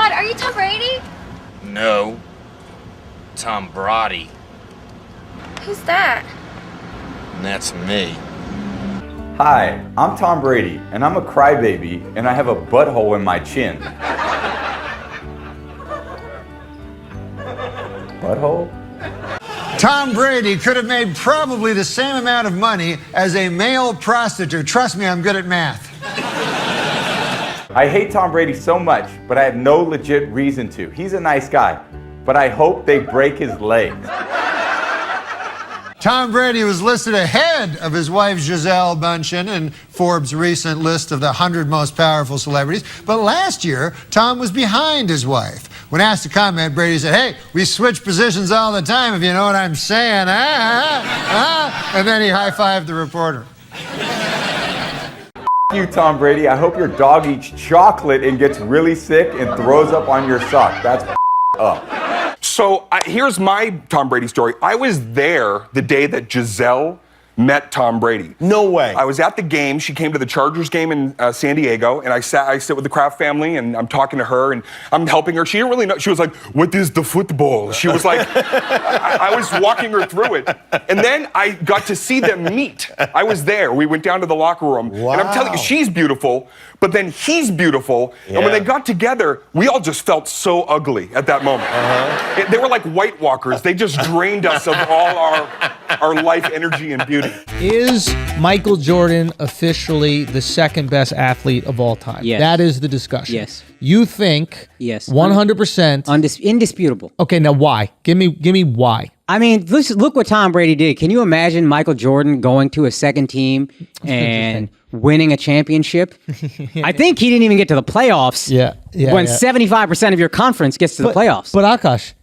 God, are you Tom Brady? No. Tom Brady. Who's that? And that's me. Hi, I'm Tom Brady, and I'm a crybaby, and I have a butthole in my chin. Butthole? Tom Brady could have made probably the same amount of money as a male prostitute. Trust me, I'm good at math. I hate Tom Brady so much, but I have no legit reason to. He's a nice guy, but I hope they break his legs. Tom Brady was listed ahead of his wife Gisele Bündchen in Forbes' recent list of the 100 most powerful celebrities. But last year, Tom was behind his wife. When asked to comment, Brady said, "Hey, we switch positions all the time, if you know what I'm saying." And then he high-fived the reporter. You, Tom Brady. I hope your dog eats chocolate and gets really sick and throws up on your sock. That's up. So here's my Tom Brady story. I was there the day that Gisele met Tom Brady. No way. I was at the game. She came to the Chargers game in San Diego, and I sit with the Kraft family, and I'm talking to her, and I'm helping her. She didn't really know. She was like, "What is the football?" She was like, I was walking her through it. And then I got to see them meet. I was there. We went down to the locker room. Wow. And I'm telling you, she's beautiful, but then he's beautiful. Yeah. And when they got together, we all just felt so ugly at that moment. They were like White Walkers. They just drained us of all our life energy and beauty. Is Michael Jordan officially the second best athlete of all time? Yes. That is the discussion. Yes. You think? Yes. 100%. Indisputable. Okay, now why? Give me why. I mean, look what Tom Brady did. Can you imagine Michael Jordan going to a second team and winning a championship? I think he didn't even get to the playoffs. When 75% of your conference gets to the playoffs. But Akaash,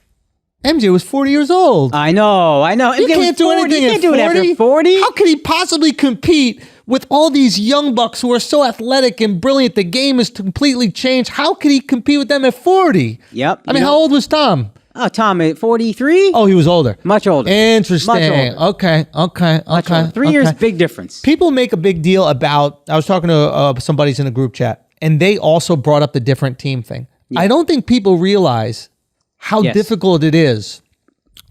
MJ was 40 years old. I know. You can't do anything at 40. After 40. How could he possibly compete with all these young bucks who are so athletic and brilliant? The game has completely changed. How could he compete with them at 40? Yep. I mean, how old was Tom? Oh, Tom at 43? Oh, he was older. Much older. Interesting. Much older. Okay. 3 years, big difference. People make a big deal about, I was talking to some buddies in a group chat, and they also brought up the different team thing. Yeah. I don't think people realize how difficult it is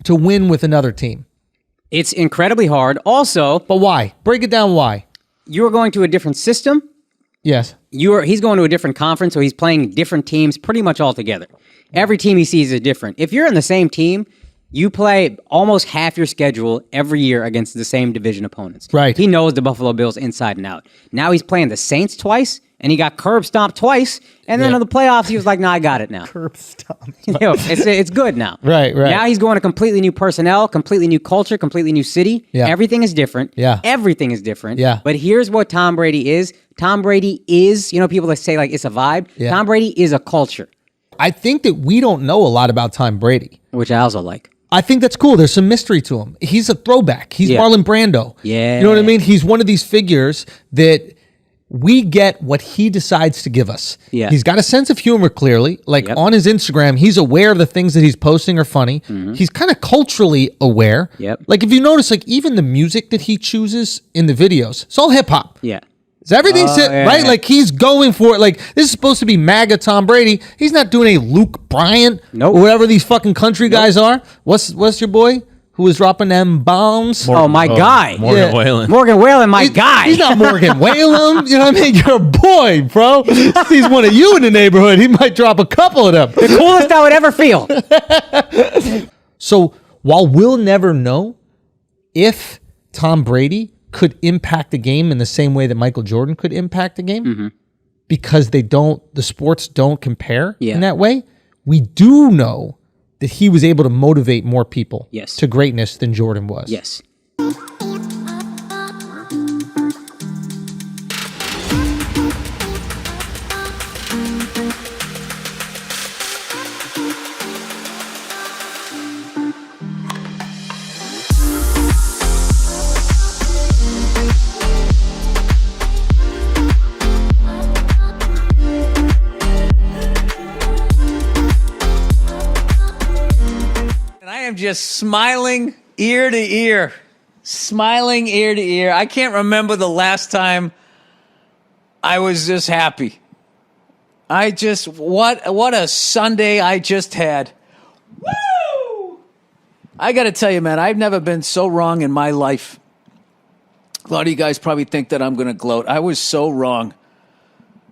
to win with another team. It's incredibly hard. Also, but why? Break it down. Why? You're going to a different system. Yes. He's going to a different conference, so he's playing different teams pretty much all together. Every team he sees is different. If you're in the same team, you play almost half your schedule every year against the same division opponents. Right. He knows the Buffalo Bills inside and out. Now he's playing the Saints twice, and he got curb stomped twice. And then in the playoffs, he was like, "Nah, I got it now." Curb stomped. It's good now. Right. Now he's going to completely new personnel, completely new culture, completely new city. Yeah. Everything is different. Yeah. Everything is different. Yeah. But here's what Tom Brady is. Tom Brady is, people that say like it's a vibe. Yeah. Tom Brady is a culture. I think that we don't know a lot about Tom Brady. Which I also like. I think that's cool. There's some mystery to him. He's a throwback. He's Marlon Brando. Yeah. You know what I mean? He's one of these figures that we get what he decides to give us. Yeah. He's got a sense of humor, clearly. Like on his Instagram, he's aware of the things that he's posting are funny. Mm-hmm. He's kind of culturally aware. Yep. Like if you notice, like even the music that he chooses in the videos, it's all hip hop. Yeah. Is everything right? Yeah. Like he's going for it. Like this is supposed to be MAGA Tom Brady. He's not doing a Luke Bryant or whatever these fucking country guys are. What's your boy who was dropping them bombs? My guy. Morgan Whalen. Morgan Whalen, my guy. He's not Morgan Whalen. You know what I mean? You're a boy, bro. He's one of you in the neighborhood. He might drop a couple of them. The coolest I would ever feel. So while we'll never know if Tom Brady could impact the game in the same way that Michael Jordan could impact the game, because the sports don't compare in that way, we do know that he was able to motivate more people to greatness than Jordan was. Yes. Just smiling ear to ear. Smiling ear to ear. I can't remember the last time I was this happy. What a Sunday I just had. Woo! I got to tell you, man, I've never been so wrong in my life. A lot of you guys probably think that I'm going to gloat. I was so wrong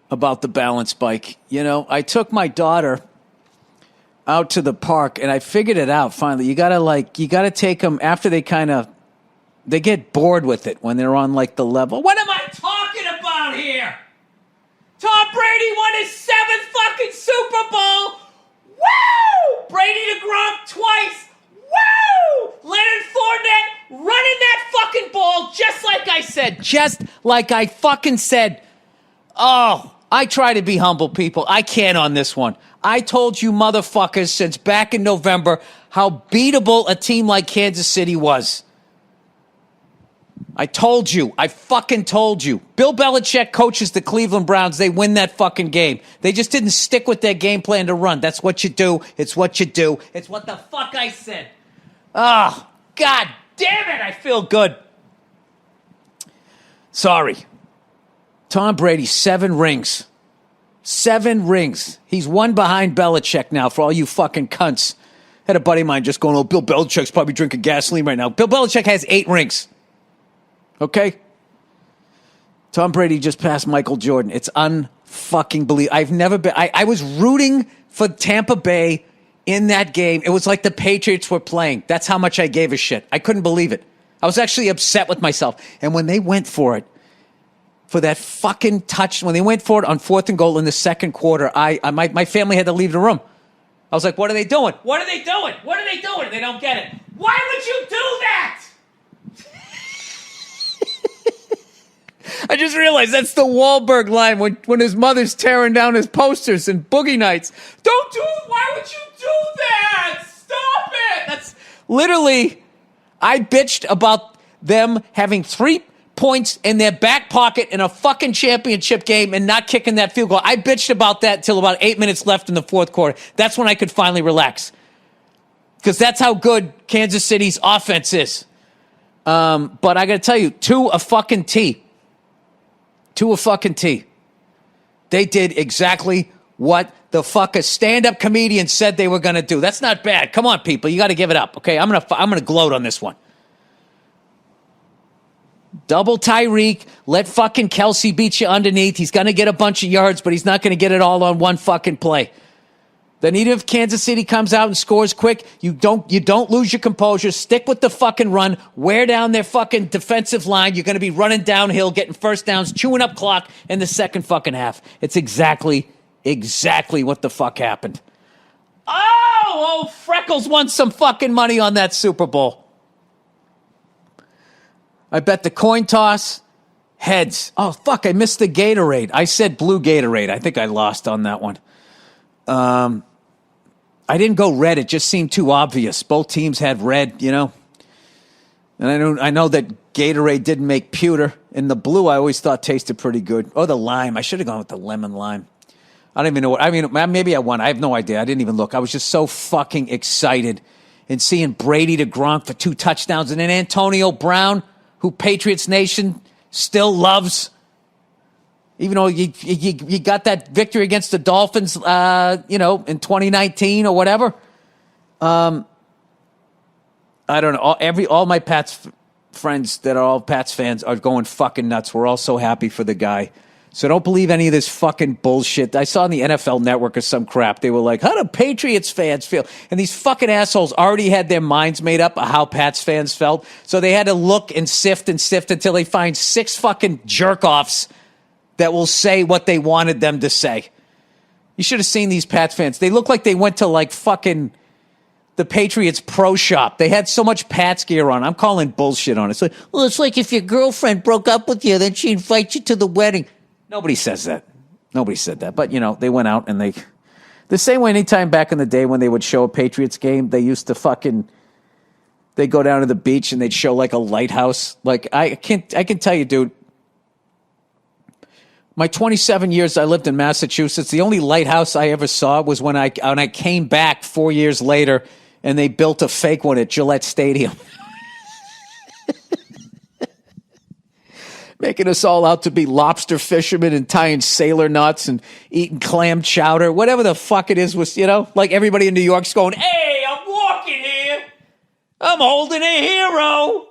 about the balance bike. You know, I took my daughter out to the park and I figured it out finally. You got to take them after they get bored with it when they're on like the level. What am I talking about here? Tom Brady won his 7th fucking Super Bowl. Woo! Brady to Gronk twice. Woo! Leonard Fournette running that fucking ball just like I said. Just like I fucking said. Oh, I try to be humble, people. I can't on this one. I told you motherfuckers since back in November how beatable a team like Kansas City was. I told you. I fucking told you. Bill Belichick coaches the Cleveland Browns. They win that fucking game. They just didn't stick with their game plan to run. That's what you do. It's what you do. It's what the fuck I said. Oh, God damn it. I feel good. Sorry. Tom Brady, 7 rings. 7 rings. He's one behind Belichick now for all you fucking cunts. Had a buddy of mine just going, oh, Bill Belichick's probably drinking gasoline right now. Bill Belichick has 8 rings. Okay? Tom Brady just passed Michael Jordan. It's unfucking believable. I've never been... I was rooting for Tampa Bay in that game. It was like the Patriots were playing. That's how much I gave a shit. I couldn't believe it. I was actually upset with myself. And when they went for it, for that fucking touch, when they went for it on 4th and goal in the second quarter, my family had to leave the room. I was like, what are they doing? What are they doing? What are they doing? They don't get it. Why would you do that? I just realized that's the Wahlberg line when his mother's tearing down his posters in Boogie Nights. Don't do it. Why would you do that? Stop it. That's literally, I bitched about them having 3 points in their back pocket in a fucking championship game and not kicking that field goal. I bitched about that till about 8 minutes left in the 4th quarter. That's when I could finally relax. Because that's how good Kansas City's offense is. But I got to tell you, to a fucking T. They did exactly what the fuck a stand-up comedian said they were going to do. That's not bad. Come on, people. You got to give it up, okay? I'm gonna gloat on this one. Double Tyreek. Let fucking Kelsey beat you underneath. He's going to get a bunch of yards, but he's not going to get it all on one fucking play. Then even if Kansas City comes out and scores quick, you don't lose your composure. Stick with the fucking run. Wear down their fucking defensive line. You're going to be running downhill, getting first downs, chewing up clock in the second fucking half. It's exactly what the fuck happened. Oh, Freckles won some fucking money on that Super Bowl. I bet the coin toss, heads. Oh, fuck, I missed the Gatorade. I said blue Gatorade. I think I lost on that one. I didn't go red. It just seemed too obvious. Both teams had red, you know. And I know that Gatorade didn't make pewter. And the blue I always thought tasted pretty good. Oh, the lime. I should have gone with the lemon lime. I don't even know what. I mean, maybe I won. I have no idea. I didn't even look. I was just so fucking excited. And seeing Brady to Gronk for 2 touchdowns. And then Antonio Brown, who Patriots Nation still loves. Even though you got that victory against the Dolphins, in 2019 or whatever. I don't know. All my Pats friends that are all Pats fans are going fucking nuts. We're all so happy for the guy. So don't believe any of this fucking bullshit. I saw on the NFL Network or some crap. They were like, how do Patriots fans feel? And these fucking assholes already had their minds made up of how Pats fans felt. So they had to look and sift until they find 6 fucking jerk-offs that will say what they wanted them to say. You should have seen these Pats fans. They look like they went to like fucking the Patriots pro shop. They had so much Pats gear on. I'm calling bullshit on it. It's like if your girlfriend broke up with you, then she invites you to the wedding. Nobody says that. Nobody said that. But, they went out and the same way anytime back in the day when they would show a Patriots game, they used to they'd go down to the beach and they'd show like a lighthouse. Like, I can tell you, dude, my 27 years I lived in Massachusetts, the only lighthouse I ever saw was when I came back 4 years later and they built a fake one at Gillette Stadium. Making us all out to be lobster fishermen and tying sailor knots and eating clam chowder, whatever the fuck it is, was, like everybody in New York's going, hey, I'm walking here. I'm holding a hero.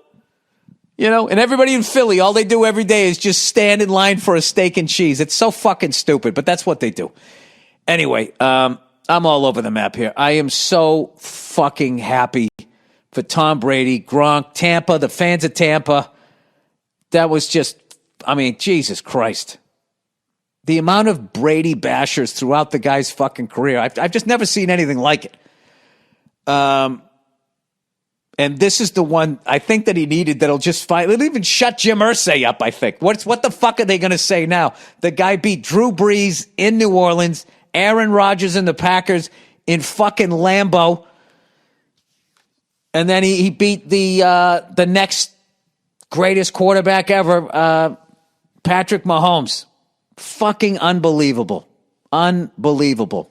And everybody in Philly, all they do every day is just stand in line for a steak and cheese. It's so fucking stupid, but that's what they do. Anyway, I'm all over the map here. I am so fucking happy for Tom Brady, Gronk, Tampa, the fans of Tampa. That was just, Jesus Christ. The amount of Brady bashers throughout the guy's fucking career, I've just never seen anything like it. And this is the one I think that he needed that'll just fight. It'll even shut Jim Irsay up, I think. What the fuck are they going to say now? The guy beat Drew Brees in New Orleans, Aaron Rodgers and the Packers in fucking Lambeau. And then he beat the next greatest quarterback ever, Patrick Mahomes. Fucking unbelievable. Unbelievable.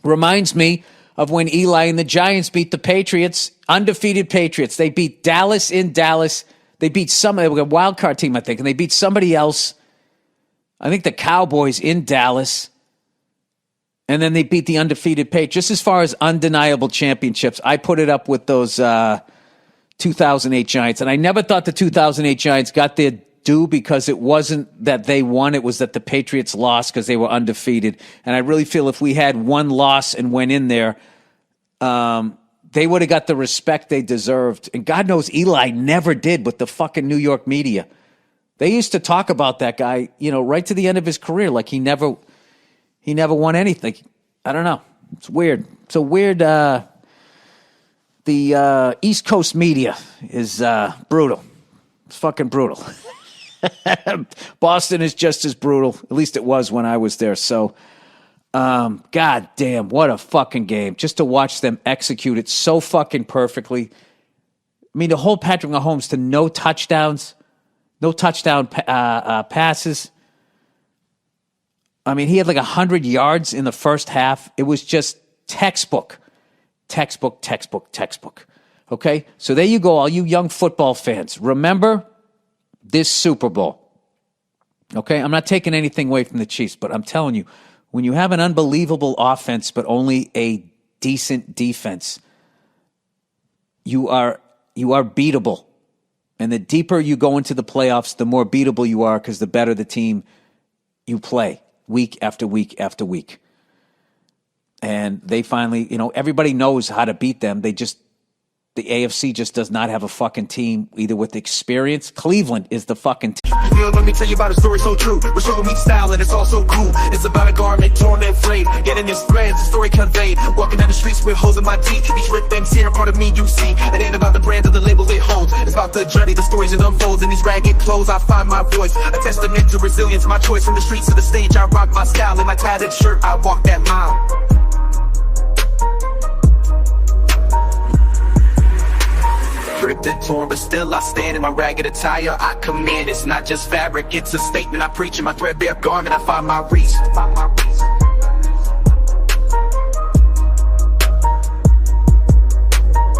Reminds me of when Eli and the Giants beat the Patriots, undefeated Patriots. They beat Dallas in Dallas. They beat somebody, a wild card team, I think, and they beat somebody else. I think the Cowboys in Dallas. And then they beat the undefeated Patriots. Just as far as undeniable championships, I put it up with those 2008 Giants. And I never thought the 2008 Giants got their due because it wasn't that they won. It was that the Patriots lost because they were undefeated. And I really feel if we had one loss and went in there, they would have got the respect they deserved. And God knows Eli never did with the fucking New York media. They used to talk about that guy, right to the end of his career, like he never won anything. I don't know. It's weird. It's a weird. The East Coast media is brutal. It's fucking brutal. Boston is just as brutal. At least it was when I was there. So, God damn, what a fucking game. Just to watch them execute it so fucking perfectly. The whole Patrick Mahomes to no touchdowns, no touchdown passes. He had like 100 yards in the first half. It was just textbook. Okay? So there you go, all you young football fans. Remember this Super Bowl. Okay? I'm not taking anything away from the Chiefs, but I'm telling you, when you have an unbelievable offense but only a decent defense, you are beatable. And the deeper you go into the playoffs, the more beatable you are because the better the team you play. Week after week after week. And they finally, everybody knows how to beat them. The AFC just does not have a fucking team either with experience. Cleveland is the fucking team. Let me tell you about a story so true. We're showing me style and it's all so cool. It's about a garment torn and frayed. Getting this threads, the story conveyed. Walking down the streets with holes in my teeth. These red things here are part of me, you see. It ain't about the brand or the label it holds. It's about the journey, the stories it unfolds. In these ragged clothes, I find my voice. A testament to resilience, my choice. From the streets to the stage, I rock my style. In my tattered shirt, I walk that mile. Ripped and torn, but still I stand in my ragged attire. I command, it's not just fabric, it's a statement I preach. In my threadbare garment, I find my reach.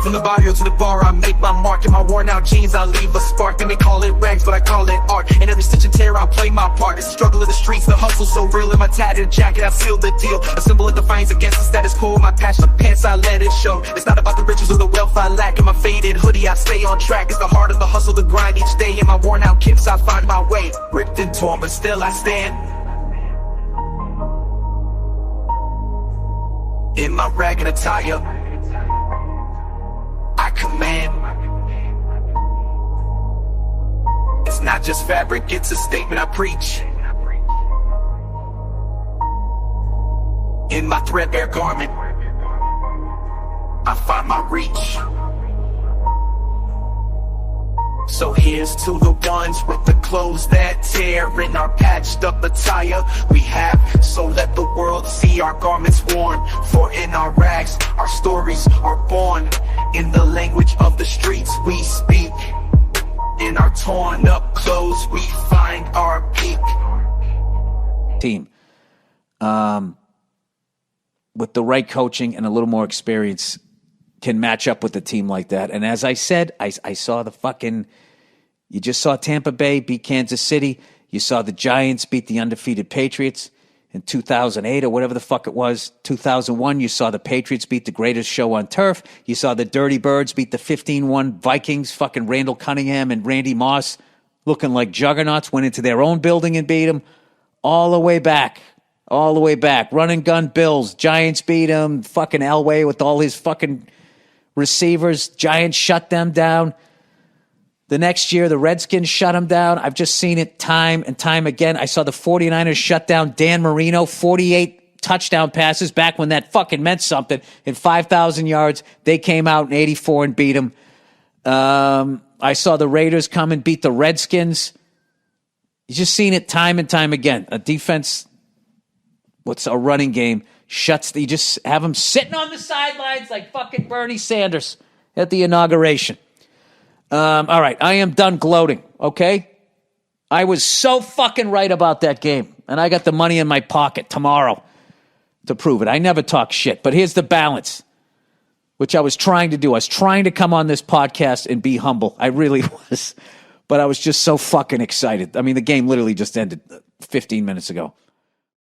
From the barrio to the bar, I make my mark. In my worn out jeans, I leave a spark. And they call it rags, but I call it art. In every stitch and tear, I play my part. It's the struggle of the streets, the hustle so real. In my tattered jacket, I seal the deal. A symbol of defiance against the status quo. My passion of pants, I let it show. It's not about the riches or the wealth I lack. In my faded hoodie, I stay on track. It's the heart of the hustle, the grind each day. In my worn out kicks, I find my way. Ripped and torn, but still I stand. In my ragged attire, I command. It's not just fabric, it's a statement I preach. In my threadbare garment, I find my reach. So here's to the ones with the clothes that tear. In our patched up attire we have, so let the world see our garments worn. For in our rags, our stories are born. In the language of the streets we speak. In our torn up clothes we find our peak. Team. With the right coaching and a little more experience can match up with a team like that. And as I said, I saw the fucking You just saw Tampa Bay beat Kansas City. You saw the Giants beat the undefeated Patriots in 2008 or whatever the fuck it was. 2001, you saw the Patriots beat the greatest show on turf. You saw the Dirty Birds beat the 15-1 Vikings. Fucking Randall Cunningham and Randy Moss looking like juggernauts went into their own building and beat them. All the way back. Run and gun Bills. Giants beat them. Fucking Elway with all his fucking receivers. Giants shut them down. The next year, the Redskins shut them down. I've just seen it time and time again. I saw the 49ers shut down Dan Marino, 48 touchdown passes back when that fucking meant something. In 5,000 yards, they came out in 84 and beat them. I saw the Raiders come and beat the Redskins. You've just seen it time and time again. A defense, what's a running game, you just have them sitting on the sidelines like fucking Bernie Sanders at the inauguration. All right, I am done gloating, okay? I was so fucking right about that game, and I got the money in my pocket tomorrow to prove it. I never talk shit, but here's the balance, which I was trying to do. I was trying to come on this podcast and be humble. I really was, but I was just so fucking excited. I mean, the game literally just ended 15 minutes ago.